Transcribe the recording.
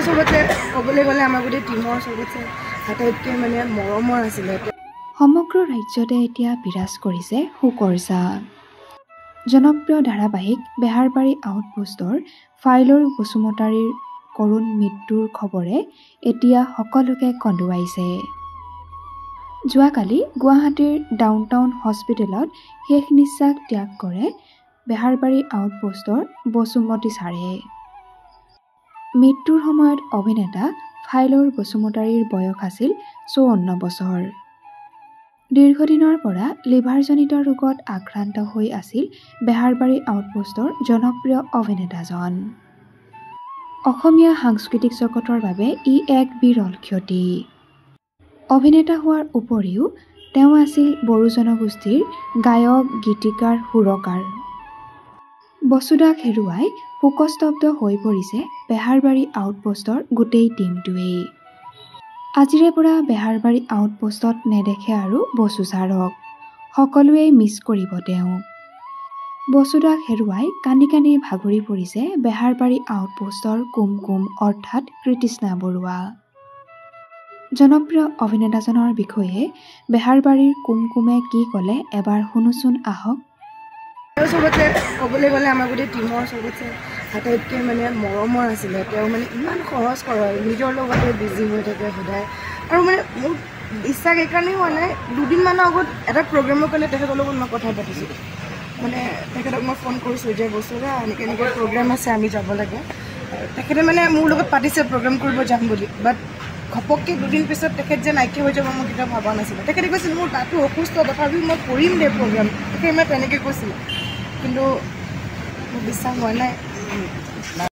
আৰু চবতে ক'বলৈ গ'লে আমাৰ গোটেই টিমৰ চবতে আটাইতকৈ মানে মৰমৰ আছিলে। সমগ্ৰ ৰাজ্যতে এতিয়া বিৰাজ কৰিছে শোকৰ ছাঁ। জনপ্ৰিয় ধাৰাবাহিক বেহাৰবাৰী আউটপোষ্টৰ ফাইলৰ বসুমতাৰীৰ কৰুণ মৃত্যুৰ খবৰে এতিয়া সকলোকে কন্দুৱাইছে। যোৱাকালি গুৱাহাটীৰ ডাউনটাউন হস্পিটেলত শেষ নিশ্বাস ত্যাগ কৰে বেহাৰবাৰী আউটপোষ্টৰ বসুমতী ছাৰে। মৃত্যুৰ সময়ত অভিনেতা ফাইলৰ বসুমতাৰীৰ বয়স আছিল 54 বছৰ। দীৰ্ঘদিনৰ পৰা লিভাৰজনিত ৰোগত আক্ৰান্ত হৈ আছিল বেহাৰবাৰী আউটপোষ্টৰ জনপ্ৰিয় অভিনেতাজন। অসমীয়া সাংস্কৃতিক জগতৰ বাবে ই এক বিৰল ক্ষতি। অভিনেতা হোৱাৰ উপৰিও তেওঁ আছিল বড়ো জনগোষ্ঠীৰ গায়ক, গীতিকাৰ, সুৰকাৰ। বসুদাক হেৰুৱাই শোকস্তব্ধ হৈ পৰিছে বেহাৰবাৰী আউটপোষ্টৰ গোটেই টিমটোৱেই। আজিৰে পৰা বেহাৰবাৰী আউটপোষ্টত নেদেখে আৰু বসু ছাৰক। সকলোৱে মিছ কৰিব তেওঁক। বসুদাক হেৰুৱাই কান্দি কান্দি ভাগৰি পৰিছে বেহাৰবাৰী আউটপোষ্টৰ কুমকুম অৰ্থাৎ কৃতিস্না বৰুৱা। জনপ্ৰিয় অভিনেতাজনৰ বিষয়ে বেহাৰবাৰীৰ কুমকুমে কি ক'লে এবাৰ শুনোচোন আহক। আৰু চবতে ক'বলৈ গ'লে আমাৰ গোটেই টিমৰ চবতে আটাইতকৈ মানে মৰমৰ আছিলে। তেওঁ মানে ইমান সহজ সৰল, নিজৰ লগতে বিজি হৈ থাকে সদায়। আৰু মানে মোৰ বিশ্বাস এইকাৰণেই হোৱা নাই, দুদিনমানৰ আগত এটা প্ৰগ্ৰেমৰ কাৰণে তেখেতৰ লগত মই কথা পাতিছোঁ। মানে তেখেতক মই ফোন কৰিছোঁ যে বসুদা এনেকৈ এনেকৈ প্ৰগ্ৰেম আছে, আমি যাব লাগে। তেখেতে মানে মোৰ লগত পাতিছে প্ৰগ্ৰেম কৰিব যাম বুলি। বাট ঘপককৈ দুদিন পিছত তেখেত যে নাইকিয়া হৈ যাব মই কেতিয়াও ভবা নাছিলোঁ। তেখেতে কৈছিল মোৰ তাতো অসুস্থ, তথাপিও মই কৰিম দে প্ৰগ্ৰেম। তেখেতে মই তেনেকৈ কৈছিলোঁ, কিন্তু মোৰ বিশ্বাস হোৱা নাই।